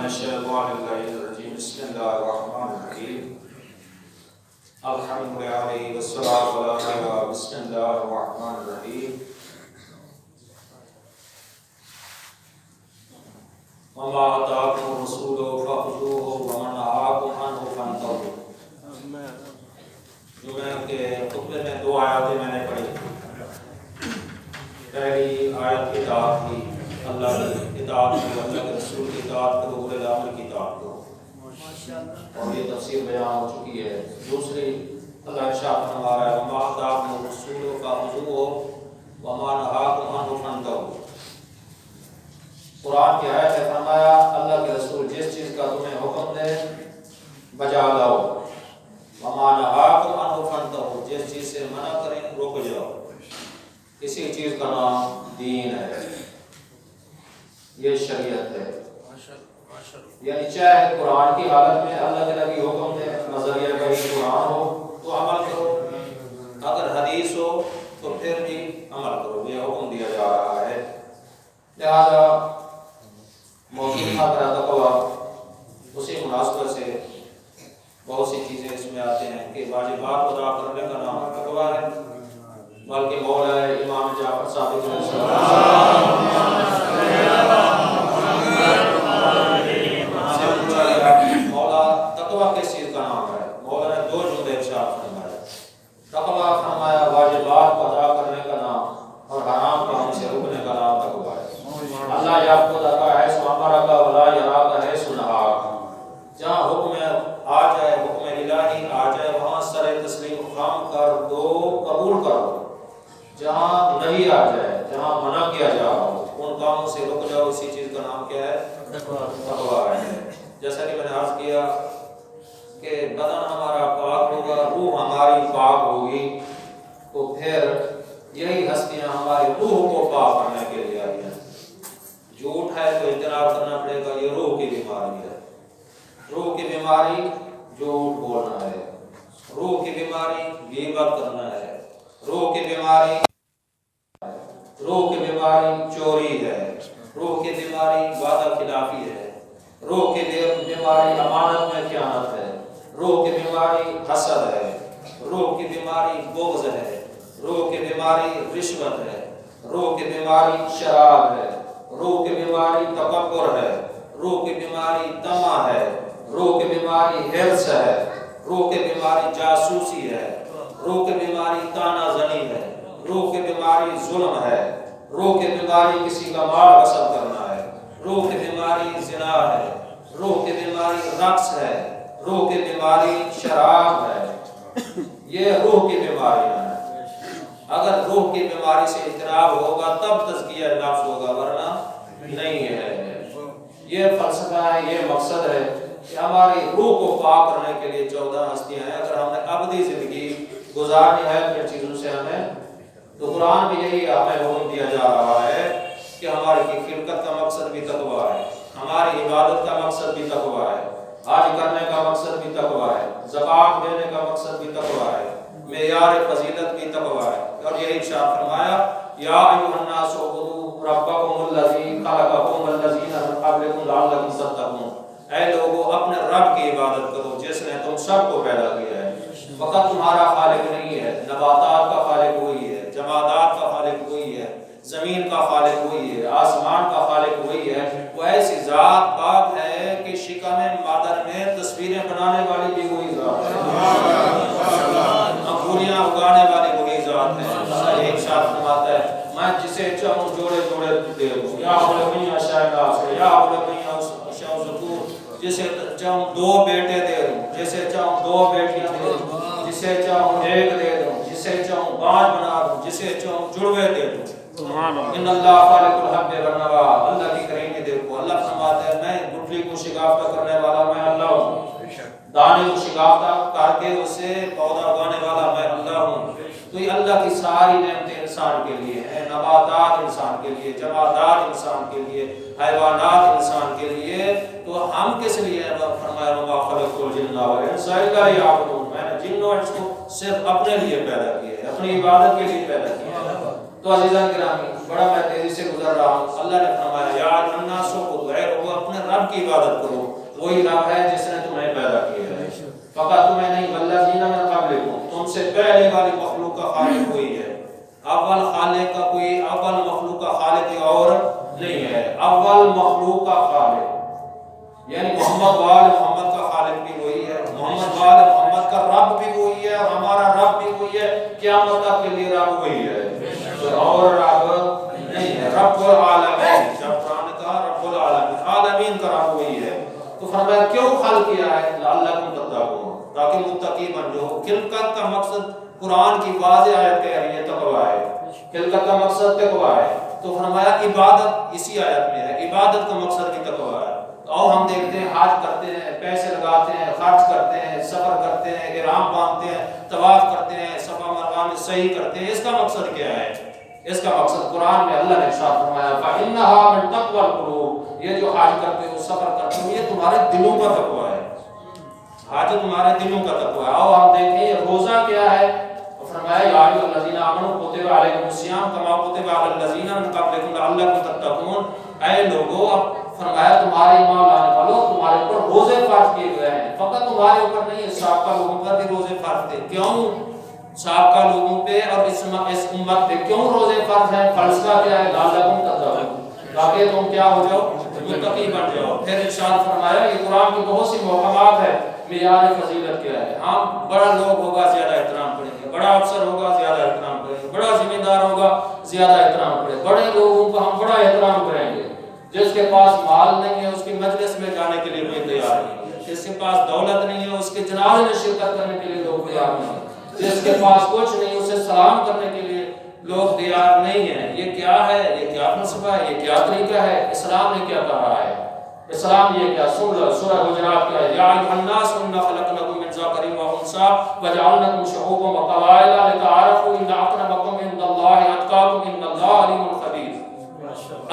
الشيطان اللعين الرجيم بسم الله الرحمن الرحيم الحمد لله والصلاة والسلام بسم الله الرحمن الرحيم وما آتاكم الرسول فخذوه وما نهاكم عنه فانتهوا. جمعہ کے خطبے میں دو آیاتیں میں نے پڑھی. پہلی آیت کی اطاعت کی، اللہ کی اطاعت کرو، اللہ کے رسول کی اطاعت کرو، اولي الامر کی اطاعت کرو، اور یہ تفسیر بیان ہو چکی ہے. دوسری اللہ ارشاد فرما رہا ہے وما آتاکم الرسول فخذوه وما نهاكم عنه فانتهوا. قرآن کی آیت ہے، فرمایا اللہ کے رسول جس چیز کا تمہیں حکم دے بجا لاؤ، وما نهاكم عنه فانتهوا جس چیز سے منع کریں رک جاؤ. اسی چیز کا نام دین ہے، یہ شریعت ہے. یعنی چاہے قرآن کی حالت میں اللہ کے نبی حکم دے نظریہ وحی قرآن ہو تو عمل کرو، اگر حدیث ہو تو پھر بھی عمل کرو، یہ حکم دیا جا رہا ہے. لہذا موضوع خاطرہ تقویٰ اسی مناسبت سے بہت سی چیزیں اس میں آتے ہیں کہ واجبات ادا کرنے کا نام تقویٰ ہے، بلکہ مولا امام جعفر صادق علیہ السلام مولا تقویٰ کس چیز کا نام ہے؟ مولا نے دو جملے ارشاد فرمائے. تقویٰ فرمایا واجبات کو ادا کرنے کا نام اور حرام کاموں سے رکنے کا نام تقویٰ ہے. اللہ یعبدک حیث امرک ولا یراک حیث نہاک. جہاں حکم آ جائے، حکم الہی آ جائے، وہاں سر تسلیم خام کر دو، قبول کرو. جہاں نہیں آ جائے، جہاں منع کیا جا رہا ہو، ان کاموں سے رک جاؤ. اسی چیز کا نام کیا ہے؟ تقویٰ ہے. جیسا کہ میں نے عرض کیا کہ بدن ہمارا پاک ہوگا، روح ہماری پاک ہوگی، تو پھر یہی ہستیاں ہماری روح کو پاک کرنے کے لیے آئی ہیں. جھوٹ ہے تو اجتناب کرنا پڑے گا، یہ روح کی بیماری ہے. روح کی بیماری جھوٹ بولنا ہے، روح کی بیماری غیبت کرنا ہے، روح کی بیماری چوری ہے، روح کی بیماری وعدہ خلافی ہے، روح کی بیماری امانت میں خیانت ہے، روح کی بیماری حسد ہے، روح کی بیماری بغض ہے، روح کی بیماری رشوت ہے، روح کی بیماری شراب ہے، روح کی بیماری تکبر ہے، روح کی بیماری طمع ہے، روح کی بیماری حرص ہے، روح کی بیماری جاسوسی ہے، روح کی بیماری تانا زنی ہے، روح کی بیماری ظلم ہے، روح کی بیماری کسی کا مال غصب کرنا ہے، روح کی بیماری زنا ہے، روح کی بیماری رقص ہے، روح کی بیماری شراب ہے. یہ روح کی بیماریاں ہیں. اگر روح کی بیماری سے اجتناب ہوگا تب تزکیہ نفس ہوگا، ورنہ نہیں ہے. یہ فلسفہ ہے، یہ مقصد ہے کہ ہماری روح کو پاک کرنے کے لیے 14 ہستیاں ہیں. اگر ہم نے ابدی زندگی گزارنی ہے ان چیزوں سے ہمیں، تو قرآن میں یہی ہمیں حکم دیا جا رہا ہے کہ ہماری خلقت کا مقصد بھی تقویٰ ہے، ہماری عبادت کا مقصد بھی تقویٰ ہے، حج کرنے کا مقصد بھی تقویٰ ہے، زکوٰۃ دینے کا مقصد بھی تقویٰ ہے، معیار فضیلت بھی تقویٰ ہے. اور یہی ارشاد فرمایا یا ایھا الناس اعبدوا ربکم الذی خلقکم والذین من قبلکم لعلکم تتقون. اے لوگو اپنے رب کی عبادت کرو جس نے تم سب کو پیدا کیا ہے. فقط تمہارا خالق نہیں ہے، نباتات کا خالق وہی ہے، جمادات کا خالق وہی ہے، زمین کا خالق وہی ہے، آسمان کا خالق وہی ہے. وہ ایسی ذات پاک ہے کہ شکم مادر میں تصویریں بنانے والی بھی وہی ذات ہے، انگوریاں اگانے والی وہی ذات ہے. اللہ ایک ساتھ فرماتا ہے میں جسے چاہوں جوڑے جوڑے دے دوں، یا غلبیاں شاہداز ہے، یا غلبیاں شاہ ذکور، جسے چاہوں 2 بیٹے دے دوں، جسے چاہوں 2 بیٹیاں دے دوں، جسے چاہوں 1 دے دوں، جسے چاہوں 5 بنا دوں، جسے چاہوں جڑوے دے دوں. ان اللہ خالق الحب والنوى. اللہ کی کرینی دیکھو، اللہ فرماتا ہے میں گٹھلی کو شگافتہ کرنے والا میں اللہ ہوں، دانے کو شگافتہ کر کے اسے پودا اگانے والا میں اللہ ہوں. تو یہ اللہ کی ساری نعمتیں انسان کے لیے ہیں، نباتات انسان کے لیے، جمادات انسان کے لیے، حیوانات انسان کے لیے. تو ہم کس لیے فرمایا وما خلقت الجن والانس الا لیعبدون. میں نے جن و انس کو صرف اپنے لیے پیدا کیا ہے، اپنی عبادت کے لیے پیدا کیا ہے. تو عزیزان گرامی، بڑا میں تیزی سے گزر رہا ہوں. اللہ نے فرمایا یا الناس اعبدوا، اپنے رب کی عبادت کرو، وہی رب ہے جس نے تمہیں پیدا کیا ہے۔ فقط تمہیں نہیں والذین من قبلکم، تم سے پہلے والی مخلوق کا خالق وہی ہے۔ اول خالق کا کوئی، اول مخلوق کا خالق کوئی اور نہیں ہے، اول مخلوق کا خالق یعنی محمد وال محمد کا خالق بھی وہی ہے، محمد وال محمد کا رب بھی وہی ہے، اور ہمارا رب بھی وہی ہے، قیامت تک کے لیے رب وہی ہے، اور رب نہیں ہے۔ رب العالمین، جب قرآن نے کہا رب العالمین، عالمین کا رب وہی ہے، تو فرمایا کیوں خلق کیا ہے؟ لعلکم تتقون، تاکہ متقی بن جاؤ۔ خلقت کا مقصد قرآن کی واضح آیت کہہ رہی ہے تقویٰ ہے، خلقت کا مقصد تقویٰ ہے، تو فرمایا عبادت اسی آیت میں ہے، عبادت کا مقصد بھی تقویٰ ہے۔ اور ہم دیکھتے ہیں حج کرتے ہیں، پیسے لگاتے ہیں، خرچ کرتے ہیں، سفر کرتے ہیں، احرام باندھتے ہیں، طواف کرتے ہیں، صفا مروہ میں سعی کرتے ہیں، اس کا مقصد کیا ہے؟ اس کا مقصد قرآن میں اللہ نے ارشاد فرمایا فَإِنَّهَا مِن تَقْوَى الْقُلُوبِ، یہ جو حج کرتے ہو، سفر کرتے ہو، یہ تمہارے دلوں کا تقویٰ ہے، حج تمہارے دلوں کا تقویٰ ہے۔ اور ہم دیکھیں روزہ کیا ہے؟ فرمایا یا ایھا الذین آمنوا کتب علیکم الصیام کما کتب علی الذین من قبلکم لعلکم تتقون، اے لوگوں، اب فرمایا تمہارے ایمان لانے والوں، تمہارے اوپر روزے فرض کیے گئے ہیں، فقط تمہارے اوپر نہیں ہے، سابقہ لوگوں پر بھی روزے فرض تھے۔ کیوں سابقہ لوگوں پہ اور اس امت پہ کیوں روزے فرض ہیں؟ فلسفہ کیا ہے؟ لعلکم تتقون، تاکہ تم کیا ہو جاؤ؟ متقی بن جاؤ۔ پھر ارشاد فرمایا یہ قرآن کی بہت سی محکمات ہے، معیار فضیلت کیا ہے؟ ہاں، بڑا لوگ ہوگا زیادہ احترام کریں گے، بڑا افسر ہوگا زیادہ احترام کریں گے، بڑا ذمہ دار ہوگا زیادہ احترام کریں گے، بڑے لوگوں کو ہم بڑا احترام کریں گے۔ جس کے پاس مال نہیں ہے اس کی مجلس میں جانے کے لیے کوئی تیار نہیں ہے، جس کے پاس دولت نہیں ہے اس کے جنازے میں شرکت کرنے کے لیے لوگ تیار نہیں ہیں، جس کے پاس کچھ نہیں اسے سلام کرنے کے لیے لوگ تیار نہیں ہیں۔ یہ کیا ہے؟ یہ کیا فلسفہ ہے؟ یہ کیا طریقہ ہے؟ اسلام نے کیا کہا ہے؟ اسلام یہ کیا؟ سورہ حجرات کیا ہے؟ یا ایھا الناس انا خلقناکم من ذکر و انثی وجعلناکم شعوبا وقبائل لتعارفوا ان اکرمکم عند اللہ اتقاکم ان اللہ علیم خبیر۔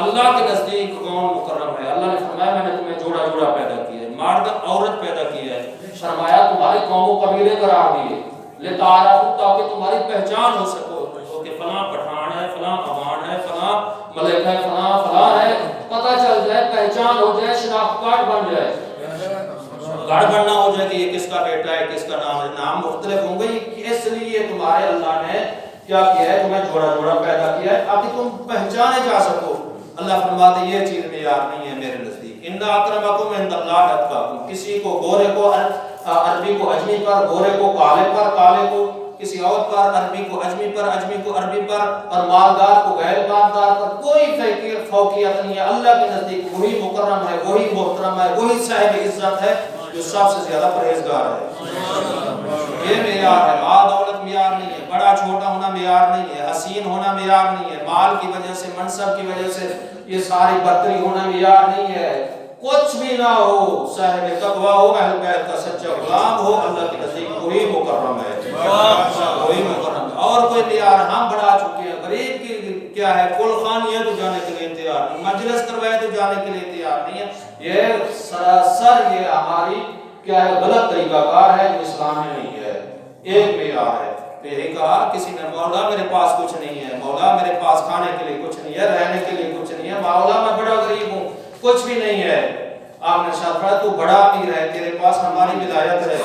اللہ کے نزدیک کون مکرم ہے؟ اللہ نے فرمایا میں نے تمہیں جوڑا جوڑا پیدا کیا ہے، مرد عورت پیدا کیا ہے، فرمایا تمہارے قوم و قبیلے قرار دیے، لتعارفوا تاکہ تمہاری پہچان ہو سکو کہ فلاں پٹھان ہے، فلاں افغان ہے، فلاں ملک ہے، فلاں فلاں ہے، پتہ چل جائے، پہچان ہو جائے، شناخت کارڈ بن جائے، کارڈ بننا ہو جائے کہ یہ کس کا بیٹا ہے، کس کا نام ہے۔ نام مختلف ہوں گے، اس لیے تمہارے اللہ نے کیا کیا ہے؟ تمہیں جوڑا جوڑا پیدا کیا ہے تاکہ تم پہچانے جا سکو۔ اللہ فرماتے ہیں یہ چیز معیار نہیں ہے میرے نزدیک، ان اکرمکم عند اللہ اتقاکم، کسی کو گورے کو عربی کو اجمی پر، گورے کو کالے پر، کالے کو کسی اور پر، عربی کو اجمی پر، اجمی کو عربی پر، اور مالدار کو غیر مالدار پر، کوئی فوقیت نہیں ہے۔ اللہ کے نزدیک وہی مکرم ہے، وہی محترم ہے، وہی صاحب عزت ہے جو سب سے زیادہ پرہیزگار ہے۔ یہ معیار ہے، مال دولت معیار نہیں ہے، بڑا چھوٹا ہونا معیار نہیں ہے، حسین ہونا معیار نہیں ہے، مال کی وجہ سے، منصب کی وجہ سے یہ ساری برتری ہونا معیار نہیں ہے۔ کچھ بھی نہ ہو، صاحب تقویٰ ہو، اہل بیت کا سچا غلام ہو، اللہ کے نزدیک وہی مکرم ہے، وہی مکرم ہے۔ اور کوئی معیار ہم بڑھا چکے ہیں، غریب کی کیا ہے؟ کل خان یہ تو جانے کے لیے تیار نہیں، مجلس کروائے تو جانے کے لیے تیار نہیں ہے۔ یہ سراسر یہ ہماری کیا ہے؟ غلط طریقہ کار ہے جو اسلام میں نہیں ہے۔ ایک معیار ہے، یہی کہا کسی نے مولا میرے پاس کچھ نہیں ہے، مولا میرے پاس کھانے کے لیے کچھ نہیں ہے، رہنے کے لیے کچھ نہیں ہے، مولا میں بڑا غریب ہوں، کچھ بھی نہیں ہے۔ آپ نے ارشاد فرمایا تو بڑا امیر ہے، تیرے پاس ہماری ولایت ہے،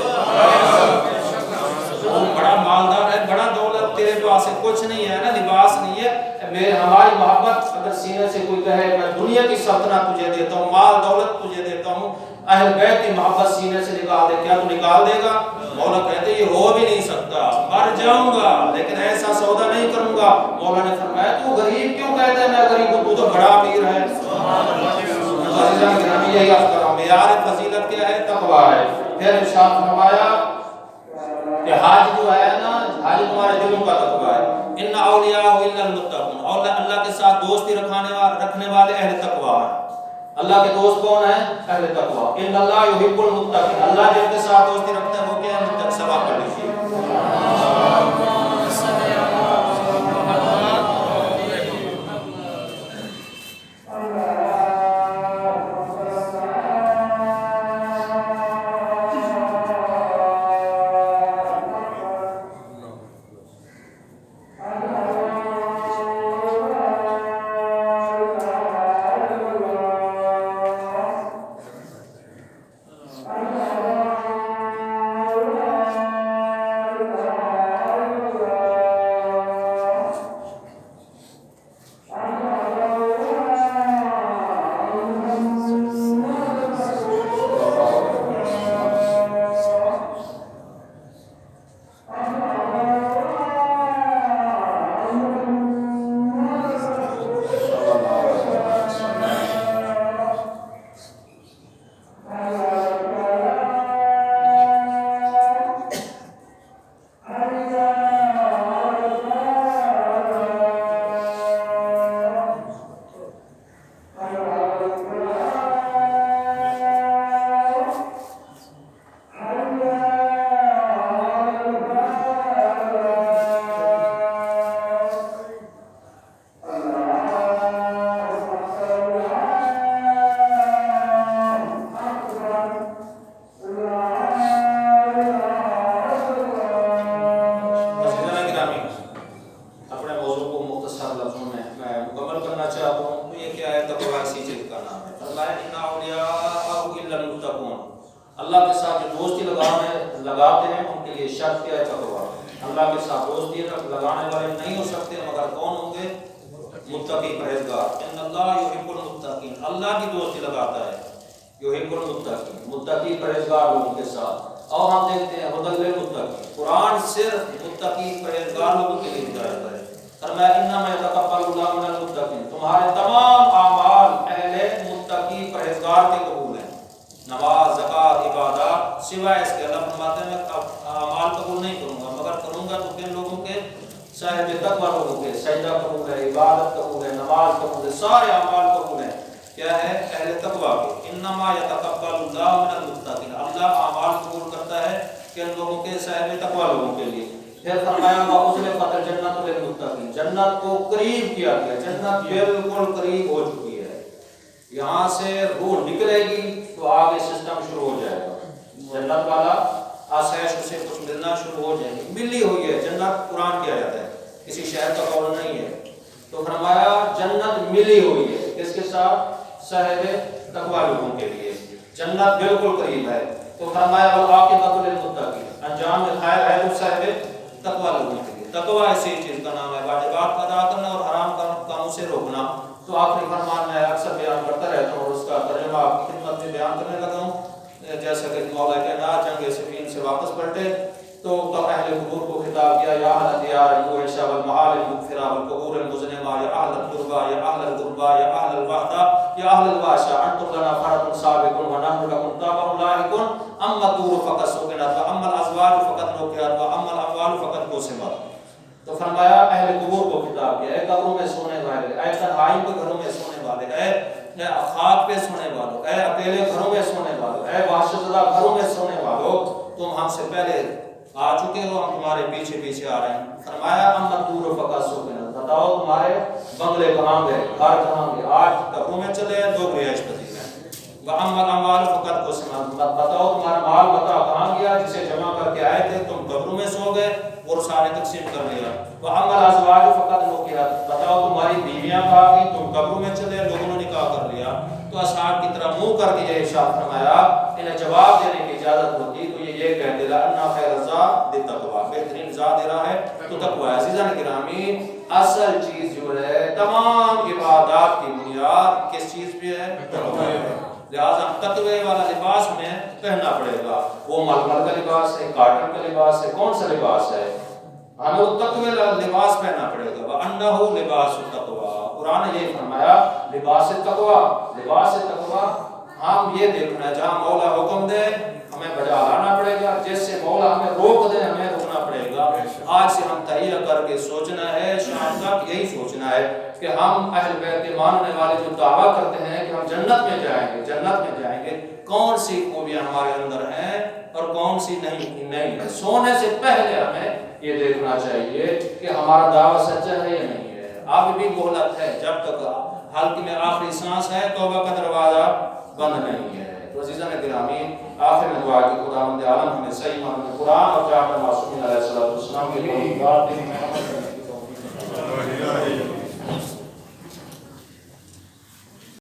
تو بڑا مالدار ہے، بڑا دولت تیرے پاس ہے، کچھ نہیں ہے نا، لباس نہیں ہے، میں ہماری محبت اگر سینے سے کوئی کہے میں دنیا کی سلطنت تجھے دیتا ہوں، مال دولت تجھے دیتا ہوں، اہل بیت کی محبت سینے سے نکال دے، کیا تو نکال دے گا؟ مولا کہتے یہ ہو بھی نہیں سکتا، مر جاؤں گا لیکن ایسا سودا نہیں کروں گا۔ مولا نے فرمایا تو غریب کیوں کہتا ہے میں غریب ہوں؟ تو تو بڑا امیر ہے۔ یہی عرض کر رہا ہوں، معیار فضیلت کیا ہے؟ تقویٰ ہے۔ پھر ارشاد فرمایا کہ حج جو ہے نا، حج تمہارے دلوں کا تقویٰ ہے۔ ان اولیاء الا المتقون، اور اللہ کے ساتھ دوستی رکھنے والے اہل تقویٰ ہیں۔ اللہ کے دوست کون ہیں؟ اہل تقویٰ۔ ان اللہ یحب المتقین، اللہ جن کے ساتھ دوستی رکھتا ہے وہ کیا ہے؟ متقی۔ سبق کر لیجیے۔ عمل کرنا چاہتا ہوں تو یہ کیا ہے؟ تقویٰ اسی چیز کا نام ہے۔ فرمایا ان اولیاء الا المتقون، اللہ کے ساتھ جو دوستی لگاتے ہیں ان کے لیے شرط کیا ہے؟ تقویٰ۔ اللہ کے ساتھ دوستی لگانے والے نہیں ہو سکتے مگر کون ہوں گے؟ متقی پرہیزگار۔ ان اللہ یحب المتقین، اللہ کی دوستی لگاتا ہے یحب المتقین، متقی پرہیزگار لوگوں کے ساتھ۔ اور ہم دیکھتے ہیں ہدی للمتقین، قرآن صرف متقی پرہیزگار لوگوں کے لیے ہدایت ہے۔ فرمایا انما یتقبل اللہ من المتقین، تمہارے تمام اعمال اہل متقی پرہیزگار کے قبول ہیں، نماز، زکوٰۃ، عبادات، سوائے اس کے اللہ فرماتے ہیں میں اعمال قبول نہیں کروں گا مگر کروں گا تو کن لوگوں کے؟ صاحب تقویٰ لوگوں کے۔ سجدہ قبول ہے، عبادت قبول ہے، نماز قبول ہے، سارے اعمال قبول ہیں، کیا ہے؟ اہل تقویٰ کے۔ انما یتقبل اللہ من المتقین، اللہ اعمال قبول کرتا ہے کن لوگوں کے؟ صاحب تقویٰ لوگوں کے لیے۔ پھر فرمایا وَأُزْلِفَتِ الْجَنَّةُ لِلْمُتَّقِينَ، جنت کو قریب کیا گیا، جنت بالکل قریب ہو چکی ہے۔ یہاں سے روح نکلے گی تو آگے سسٹم شروع ہو جائے گا، جنت والا آسائش اسے کچھ ملنا شروع ہو جائے گی، ملی ہوئی ہے جنت، قرآن کیا جاتا ہے، کسی شہر کا قول نہیں ہے۔ تو فرمایا جنت ملی ہوئی ہے کس کے ساتھ؟ صاحب تقویٰ لوگوں کے لیے، جنت بالکل قریب ہے۔ تو فرمایا والعاقبۃ للمتقین، انجام خیر ہے تو صاحب تقویٰ لوگوں کے لیے۔ تقویٰ اسی چیز کا نام ہے، واجبات کا ادا کرنا اور حرام کاموں سے روکنا۔ تو آخری فرمان میں اکثر بیان کرتا رہتا ہوں اور اس کا ترجمہ آپ کی خدمت میں بیان کرنے لگا ہوں۔ جیسا کہ مولا کائنات جنگ صفین سے واپس پلٹے تو اہل قبور کو خطاب کیا، یا اہل دیار الوحش والمعال المغفرہ والقبور المظلمہ، یا اہل التربہ، یا اہل الغربہ، یا اہل الوحدہ، یا اہل الواشہ، انتم لنا فرد سابق ونحن لکم تابع لاحق، اما الدور فقط سکنت واما الازواج فقط نکرت واما الاموال فقط قسمت۔ تو فرمایا اہل قبور کو خطاب کیا، اے قبروں میں سونے والے، اے تنہائی کے گھروں میں سونے والے، اے خاک پہ سونے والوں، اے اکیلے گھروں میں سونے والوں، اے وحشت زدہ گھروں میں سونے والوں، تم ہم سے پہلے آ چکے ہو، ہم تمہارے پیچھے پیچھے آ رہے ہیں۔ فرمایا اما الدور فقط سکنت، بتاؤ تمہارے بنگلے کہاں گئے، گھر کہاں گئے؟ آج قبروں میں چلے ہیں، دو رہائش پذیر ہیں۔ وَأَمَّا الْأَمْوَالُ فَقَدْ قُسِمَتْ، بتاؤ تمہارا مال بتاؤ کہاں گیا جسے جمع کر کے آئے تھے، تم قبروں میں سو گئے اور سارے تقسیم کر لیا۔ وَأَمَّا الْأَزْوَاجُ فَقَدْ نُكِحَتْ، بتاؤ تمہاری بیویاں بھاگ گئی، تم قبروں میں چلے، لوگوں نے نکاح کر لیا۔ تو اصحاب کی طرح منہ کر کے یہ ارشاد فرمایا، انہیں جواب دینے کی اجازت ہوتی تو یہ کہتے لَأَنَّ خَيْرَ الزَّادِ التَّقْوَىٰ، بہترین زاد راہ ہے تو تقویٰ ہے۔ عزیزان گرامی، اصل چیز جو ہے تمام عبادات کی بنیاد کس چیز پہ ہے؟ تقویٰ ہے۔ لہٰذا تقوی والا لباس ہمیں پہننا پڑے گا، وہ ململ کا لباس ہے، کاٹن کا لباس ہے، کون سا لباس ہے؟ ہمیں وہ تقوی لباس پہننا پڑے گا۔ وَأَنَّهُ لِبَاسُ التَّقْوَىٰ، قرآن نے یہ فرمایا لباس تقویٰ، لباس تقویٰ۔ ہم یہ دیکھنا ہے جہاں مولا حکم دے ہمیں بجا لانا پڑے گا، جس سے مولا ہمیں روک دے ہمیں رکنا پڑے گا۔ آج سے ہم تہیہ کر کے سوچنا ہے، شام تک یہی سوچنا ہے کہ ہم اہل بیت کے ماننے والے جو دعویٰ کرتے ہیں کہ ہم جنت میں جائیں گے، جنت میں جائیں گے، کون سی خوبیاں ہمارے اندر ہیں اور کون سی نہیں ہے۔ سونے سے پہلے ہمیں یہ دیکھنا چاہیے کہ ہمارا دعویٰ سچا ہے یا نہیں ہے۔ اب بھی مہلت ہے، جب تک حلق میں آخری سانس ہے توبہ کا دروازہ بند نہیں ہے۔ تو عزیزان گرامی، آخر میں دعا کہ خداوند عالم ہمیں صحیح معنوں میں قرآن اور جامع معصومین علیہ السلام کی بات